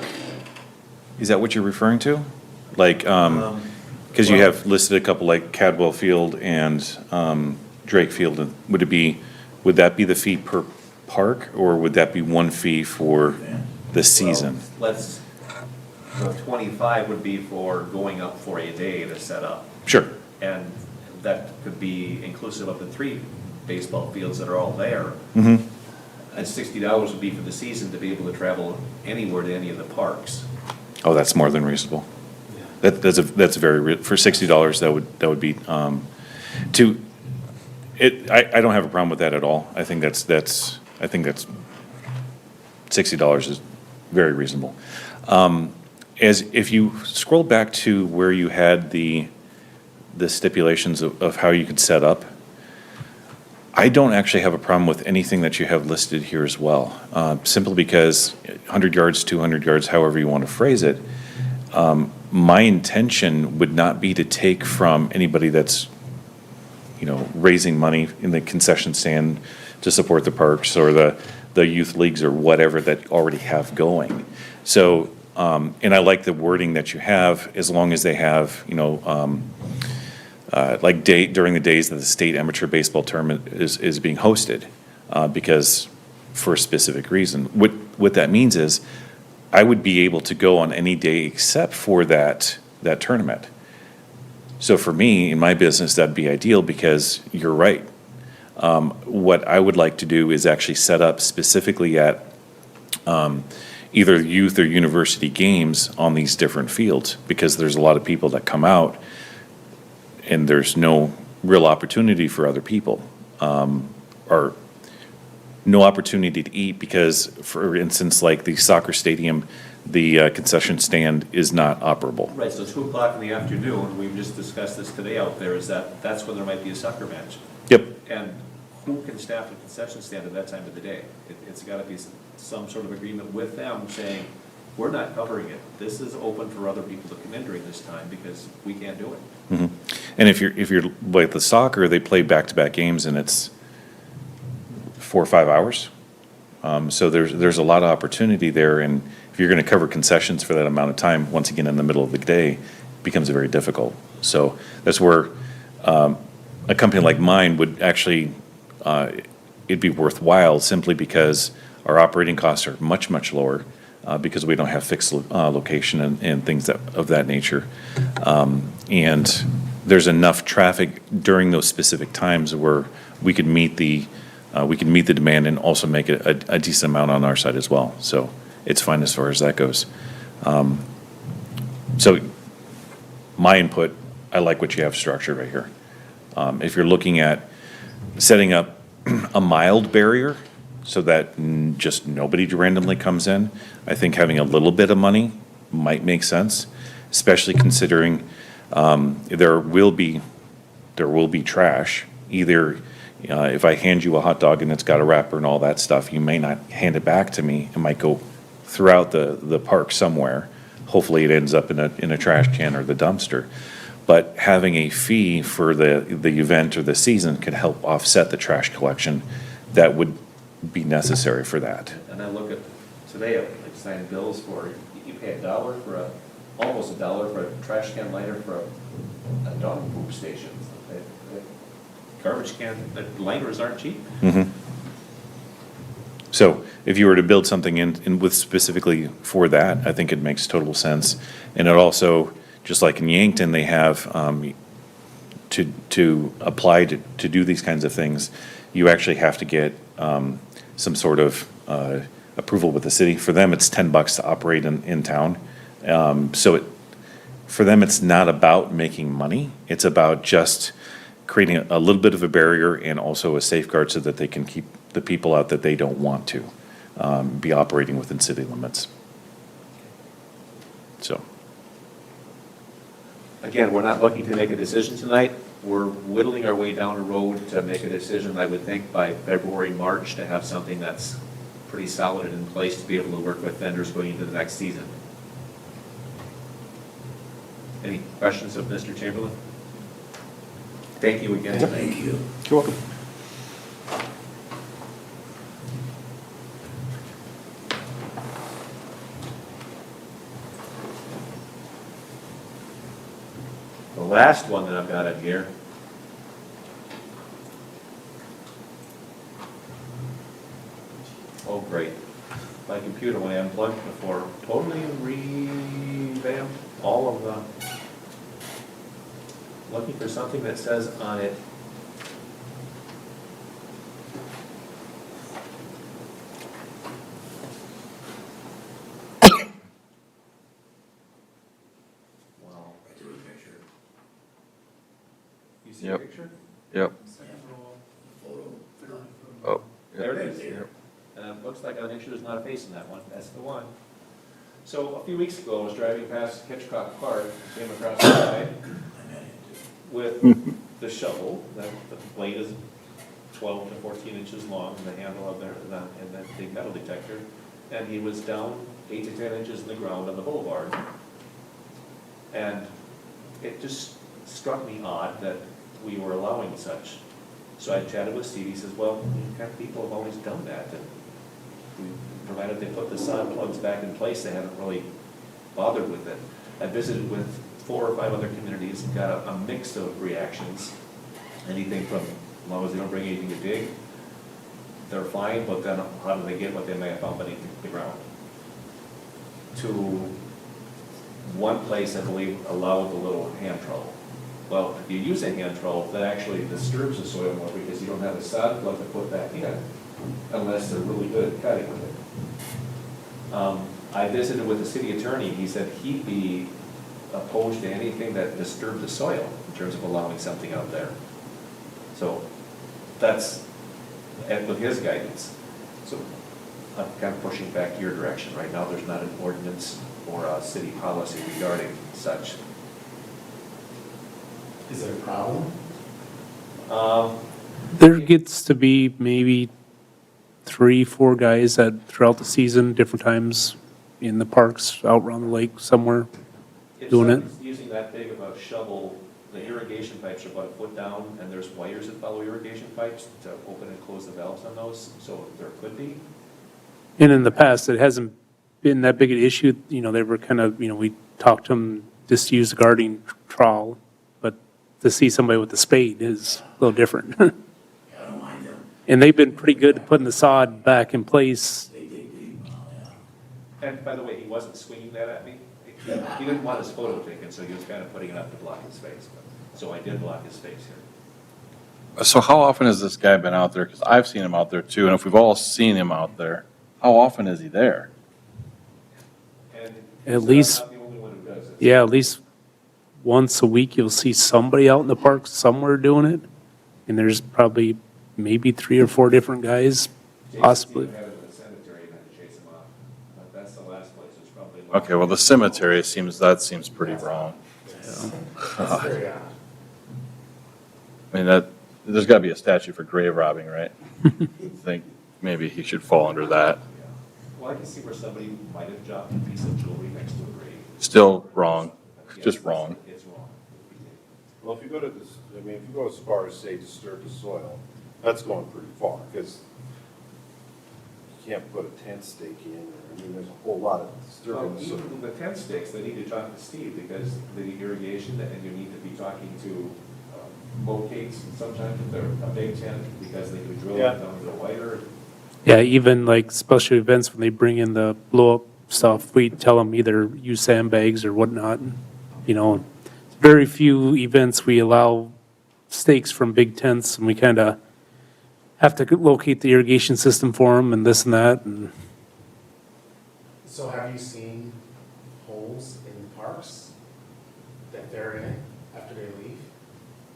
is that what you're referring to? Like, because you have listed a couple like Cadwell Field and Drake Field. Would that be the fee per park, or would that be one fee for the season? Well, the 25 would be for going up for a day to set up. Sure. And that could be inclusive of the 3 baseball fields that are all there. Mm-hmm. And $60 would be for the season to be able to travel anywhere to any of the parks. Oh, that's more than reasonable. That's for $60, that would be, I don't have a problem with that at all. I think that's $60 is very reasonable. As if you scroll back to where you had the stipulations of how you could set up, I don't actually have a problem with anything that you have listed here as well, simply because 100 yards, 200 yards, however you want to phrase it, my intention would not be to take from anybody that's, raising money in the concession stand to support the parks or the youth leagues or whatever that already have going. So, and I like the wording that you have, as long as they have, during the days that the state amateur baseball tournament is being hosted, because for a specific reason. What that means is, I would be able to go on any day except for that tournament. So for me, in my business, that'd be ideal, because you're right. What I would like to do is actually set up specifically at either youth or university games on these different fields, because there's a lot of people that come out and there's no real opportunity for other people, or no opportunity to eat, because, for instance, like the soccer stadium, the concession stand is not operable. Right, so 2 o'clock in the afternoon, we've just discussed this today out there, that's when there might be a soccer match. Yep. And who can staff a concession stand at that time of the day? It's got to be some sort of agreement with them saying, we're not covering it. This is open for other people to come in during this time because we can't do it. Mhm. And if you're like the soccer, they play back-to-back games and it's 4 or 5 hours. So there's a lot of opportunity there, and if you're going to cover concessions for that amount of time, once again in the middle of the day, it becomes very difficult. So that's where a company like mine would actually, it'd be worthwhile, simply because our operating costs are much, much lower because we don't have fixed location and things of that nature. And there's enough traffic during those specific times where we could meet the demand and also make it a decent amount on our side as well. So it's fine as far as that goes. So my input, I like what you have structured right here. If you're looking at setting up a mild barrier so that just nobody randomly comes in, I think having a little bit of money might make sense, especially considering there will be trash. Either if I hand you a hot dog and it's got a wrapper and all that stuff, you may not hand it back to me. It might go throughout the park somewhere. Hopefully it ends up in a trash can or the dumpster. But having a fee for the event or the season could help offset the trash collection that would be necessary for that. And I look at today, like signing bills for, you pay $1 for almost $1 for a trash can liner for a dog poop station. Garbage can, the liners aren't cheap. So if you were to build something in with specifically for that, I think it makes total sense. And it also, just like in Yankton, they have, to apply to do these kinds of things, you actually have to get some sort of approval with the city. For them, it's $10 to operate in town. So for them, it's not about making money. It's about just creating a little bit of a barrier and also a safeguard so that they can keep the people out that they don't want to be operating within city limits. So. Again, we're not looking to make a decision tonight. We're whittling our way down a road to make a decision, I would think, by February, March, to have something that's pretty solid and in place to be able to work with vendors going into the next season. Any questions of Mr. Chamberlain? Thank you again tonight. Thank you. You're welcome. The last one that I've got in here. Oh, great. My computer, when I unplugged before, totally revamped all of the, looking for something that says on it, wow. You see a Yep. picture? Yep. Oh. There it is. And it looks like I think there's not a face in that one. That's the one. So a few weeks ago, I was driving past Hitchcock Park, came across the guy with the shovel. The blade is 12 to 14 inches long, and the handle of there, and that big metal detector. And he was down 8 to 10 inches in the ground on the boulevard. And it just struck me odd that we were allowing such. So I chatted with Steve. He says, well, kind of people have always done that. And provided they put the sod plugs back in place, they haven't really bothered with it. I visited with 4 or 5 other communities and got a mix of reactions. Anything from, as long as they don't bring anything to dig, they're fine, but then how do they get what they may have found beneath the ground? To one place, I believe, allowed the little hand trowel. Well, if you use a hand trowel, that actually disturbs the soil more because you don't have a sod plug to put back in unless they're really good at cutting with it. I visited with the city attorney. He said he'd be opposed to anything that disturbed the soil in terms of allowing something out there. So that's with his guidance. So I'm kind of pushing back your direction. Right now, there's not an ordinance or a city policy regarding such. Is there a problem? There gets to be maybe 3, 4 guys that throughout the season, different times in the parks, out around the lake somewhere. If Doing it. someone's using that big of a shovel, the irrigation pipes are about a foot down, and there's wires that follow irrigation pipes to open and close the valves on those, so there could be. And in the past, it hasn't been that big an issue. You know, they were kind of, we talked to them, just use the gardening trowel, but to see somebody with a spade is a little different. And they've been pretty good at putting the sod back in place And by the way, he wasn't swinging that at me. He didn't want his photo taken, so he was kind of putting it up to block his face. So I did block his face here. So how often has this guy been out there? Because I've seen him out there too, and if we've all seen him out there, how often is he there? And At least- I'm not the only one who does it. Yeah, at least once a week, you'll see somebody out in the park somewhere doing it. And there's probably maybe 3 or 4 different guys, Jason's possibly. even had it in the cemetery and had to chase him off. But that's the last place, it's probably. Okay, well, the cemetery seems pretty wrong. That's very odd. I mean, there's got to be a statute for grave robbing, right? I think maybe he should fall under that. Well, I can see where somebody might have dropped a piece of jewelry next to a grave. Still wrong, just wrong. It's wrong. Well, if you go to this, I mean, if you go as far as, say, disturb the soil, that's going pretty far, because you can't put a tent stake in, or, I mean, there's a whole lot of disturbing the soil. Even the tent stakes, they need to talk to Steve, because the irrigation, and you need to be talking to locates, and sometimes if they're a big tent, because they can drill it Yeah. down to the wider. Yeah, even like special events, when they bring in the blow-up stuff, we tell them either use sandbags or whatnot. You know, very few events we allow stakes from big tents, and we kind of have to locate the irrigation system for them and this and that, and So have you seen holes in parks that they're in after they leave?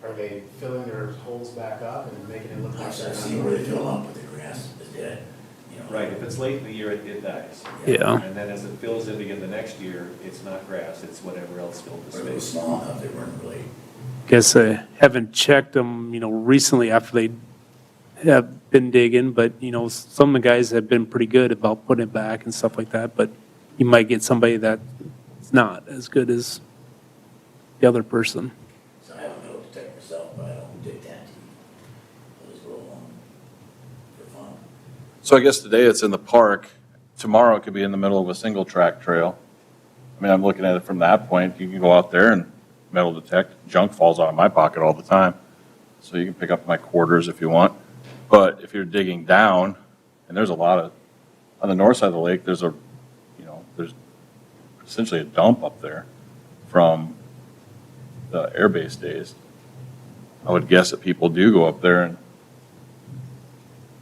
Are they filling their holes back up and making it look like I've they're seen where they fill up, but the grass is dead, you know. Right, if it's late in the year, it dies. Yeah. And then as it fills in again the next year, it's not grass, it's whatever else filled the But it was space. small enough, they weren't really, guess I haven't checked them, you know, recently after they have been digging, but, you know, some of the guys have been pretty good about putting it back and stuff like that, but you might get somebody that's not as good as the other person. so I don't know to protect myself, but I don't dig that deep. I'll just roll on for fun. So I guess today it's in the park, tomorrow it could be in the middle of a single track trail. I mean, I'm looking at it from that point, you can go out there and metal detect, junk falls out of my pocket all the time. So you can pick up my quarters if you want. But if you're digging down, and there's a lot of, on the north side of the lake, there's there's essentially a dump up there from the airbase days. I would guess that people do go up there and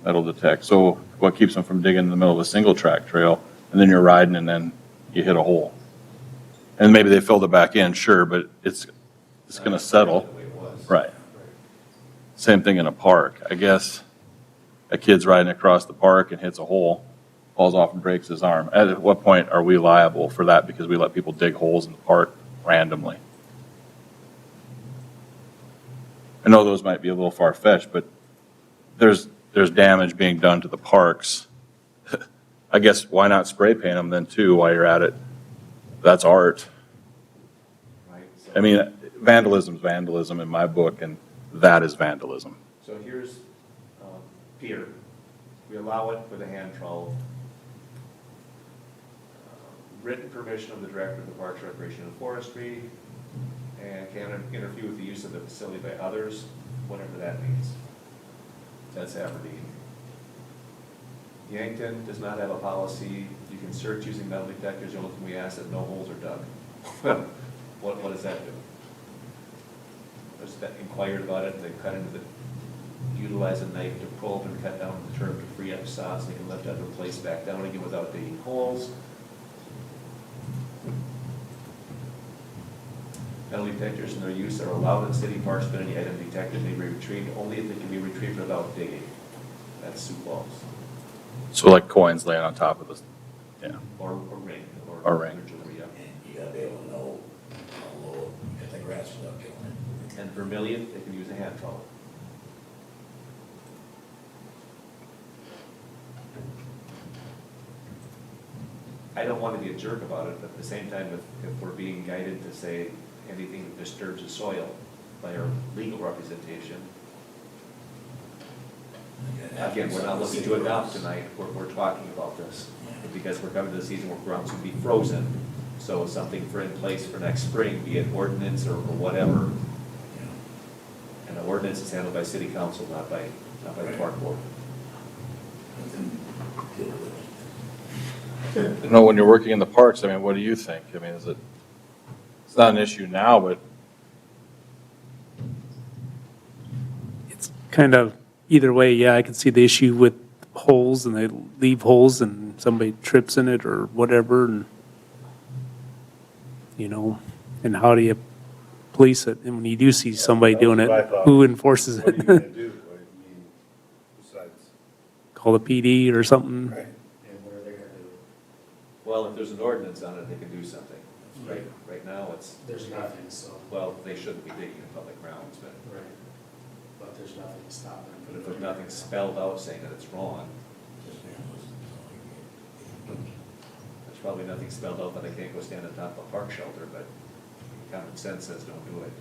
metal detect. So what keeps them from digging in the middle of a single track trail, and then you're riding and then you hit a hole? And maybe they filled it back in, sure, but it's going to settle. The way it was. Right. Same thing in a park. I guess a kid's riding across the park and hits a hole, falls off and breaks his arm. At what point are we liable for that because we let people dig holes in the park randomly? I know those might be a little far-fetched, but there's damage being done to the parks. I guess why not spray paint them then too while you're at it? That's art. Right, so- I mean, vandalism's vandalism in my book, and that is vandalism. So here's Peter. We allow it with a hand trowel. Written permission of the Director of the Parks, Recreation, and Forestry, and can interfere with the use of the facility by others, whatever that means. That's Aberdeen. Yankton does not have a policy. You can search using metal detectors. The only thing we ask is that no holes are dug. Well, what does that do? There's that inquired about it, they cut into the, utilize a knife to probe and cut down the turf to free up sods, they can lift up and place back down again without digging holes. Metal detectors and their use are allowed in city parks, but any item detected may be retrieved only if they can be retrieved without digging. That's Sioux Falls. So like coins laying on top of this, yeah. Or ring. Or ring. jewelry, yeah. And you gotta be able to know how low, if the grass is up killing it. And vermilion, they can use a hand trowel. I don't want to be a jerk about it, but at the same time, if we're being guided to say anything that disturbs the soil by our legal representation, again, we're not looking to adopt tonight, we're talking about this. Because we're coming to the season where ground's gonna be frozen, so something for in place for next spring, be it ordinance or whatever. And the ordinance is handled by city council, not by the park board. Let them deal with it. You know, when you're working in the parks, I mean, what do you think? I mean, it's not an issue now, but It's kind of, either way, yeah, I can see the issue with holes and they leave holes and somebody trips in it or whatever and, and how do you police it? And when you do see somebody doing it, That's what I thought. who enforces What are you gonna it? do? I mean, besides, Call the PD or something? right? And what are they gonna do? Well, if there's an ordinance on it, they can do something. Right now, it's, There's nothing, so, well, they shouldn't be digging in public grounds, but right, but there's nothing to stop them. but if there's nothing spelled out saying that it's wrong, there's probably nothing spelled out that they can't go stand on top of a park shelter, but common sense says don't do it.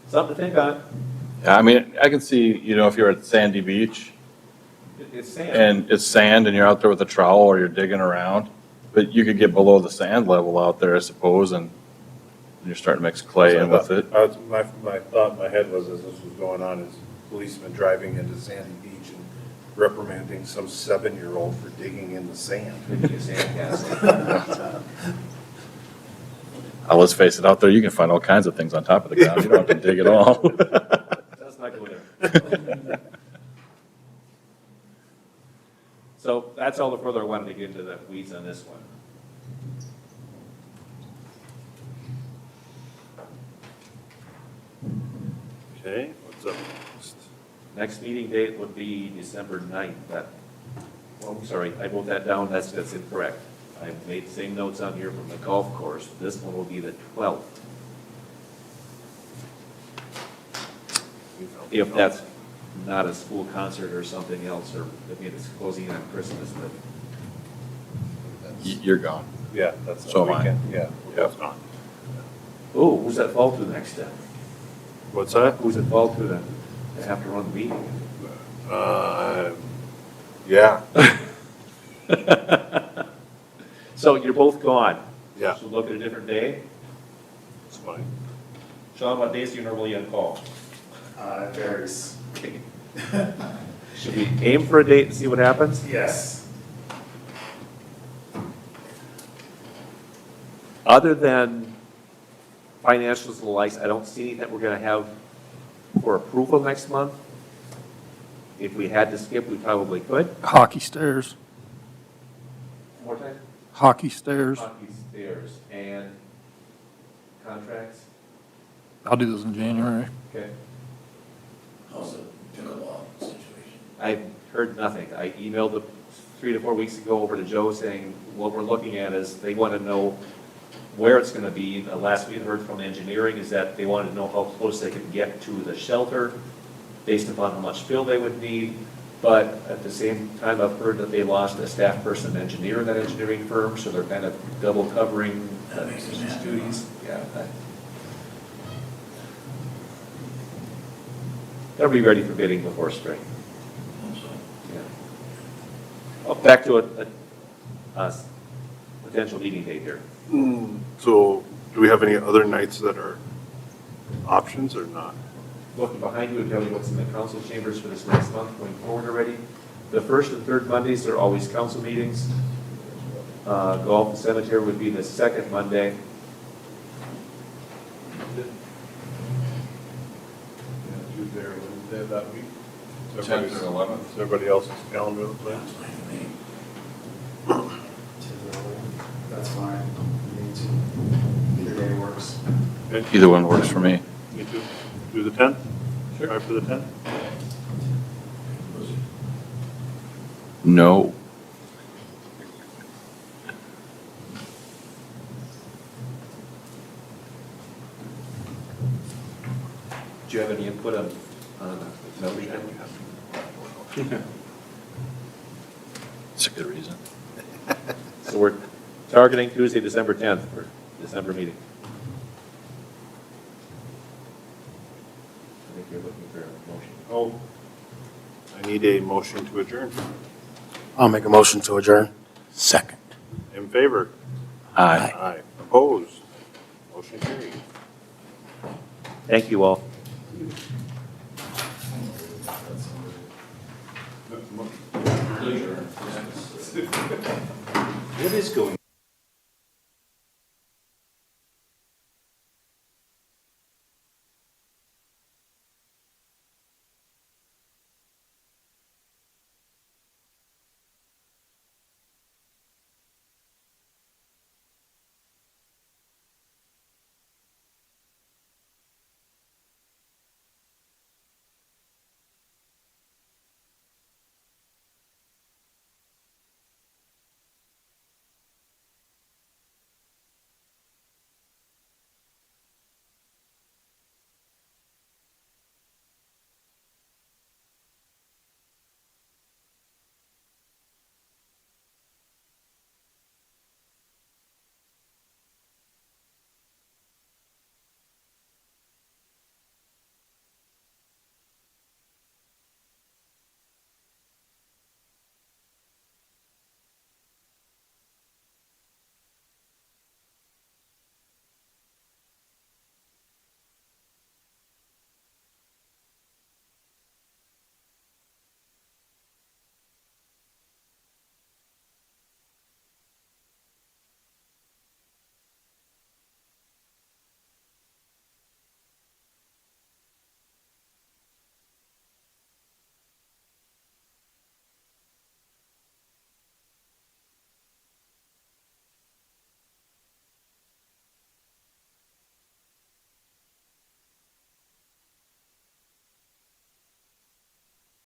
Something to think on. yeah, I mean, I can see, if you're at Sandy Beach It's sand. and it's sand and you're out there with a trowel or you're digging around, but you could get below the sand level out there, I suppose, and you're starting to mix clay in with it. My thought in my head was, as this was going on, is policemen driving into Sandy Beach and reprimanding some 7-year-old for digging in the sand. Could be a sandcastle. Let's face it, out there, you can find all kinds of things on top of the ground. You don't have to dig at all. Let's not go there. So that's all the further I wanted to get into the weeds on this one. Okay, what's up next? Next meeting date would be December 9th. I'm sorry, I wrote that down, that's incorrect. I made the same notes on here from the golf course. This one will be the 12th. If that's not a school concert or something else, or if it's closing on Christmas, but You're gone. Yeah, that's So the am I. weekend, yeah. Yep. oh, who's that fall to next then? What's that? Who's it fall to then? They have to run the meeting. Yeah, So you're both gone? Yeah. So look at a different day? It's fine. Sean, what days do you normally on call? It varies. Should we aim for a date and see what happens? Yes. Other than financials and the likes, I don't see anything we're gonna have for approval next month. If we had to skip, we probably could. Hockey stairs, More time? hockey stairs. Hockey stairs and contracts, I'll do those in January. okay. Also, pickleball situation. I've heard nothing. I emailed 3 to 4 weeks ago over to Joe saying, what we're looking at is they want to know where it's going to be. The last we heard from engineering is that they wanted to know how close they could get to the shelter based upon how much fill they would need. But at the same time, I've heard that they lost a staff person engineer in that engineering firm, so they're kind of double covering duties. Yeah. They'll be ready for bidding before spring. Yeah. Oh, back to a potential meeting date here. So, do we have any other nights that are options or not? Looking behind you and tell you what's in the council chambers for this next month going forward already. The first and third Mondays are always council meetings. Golf and cemetery would be the second Monday. Tuesday or Wednesday of that week. 10th or 11th. Does everybody else's calendar look like? That's fine. Me too. Either day works. Either one works for me. Me too. Do the 10th? Sure. Try for the 10th? No. Do you have any input on no weekend? It's a good reason. So we're targeting Tuesday, December 10th for December meeting. I think you're looking for a motion. Oh, I need a motion to adjourn. I'll make a motion to adjourn. Second. In favor? Aye. Aye. Opposed? Motion carried. Thank you all. What is going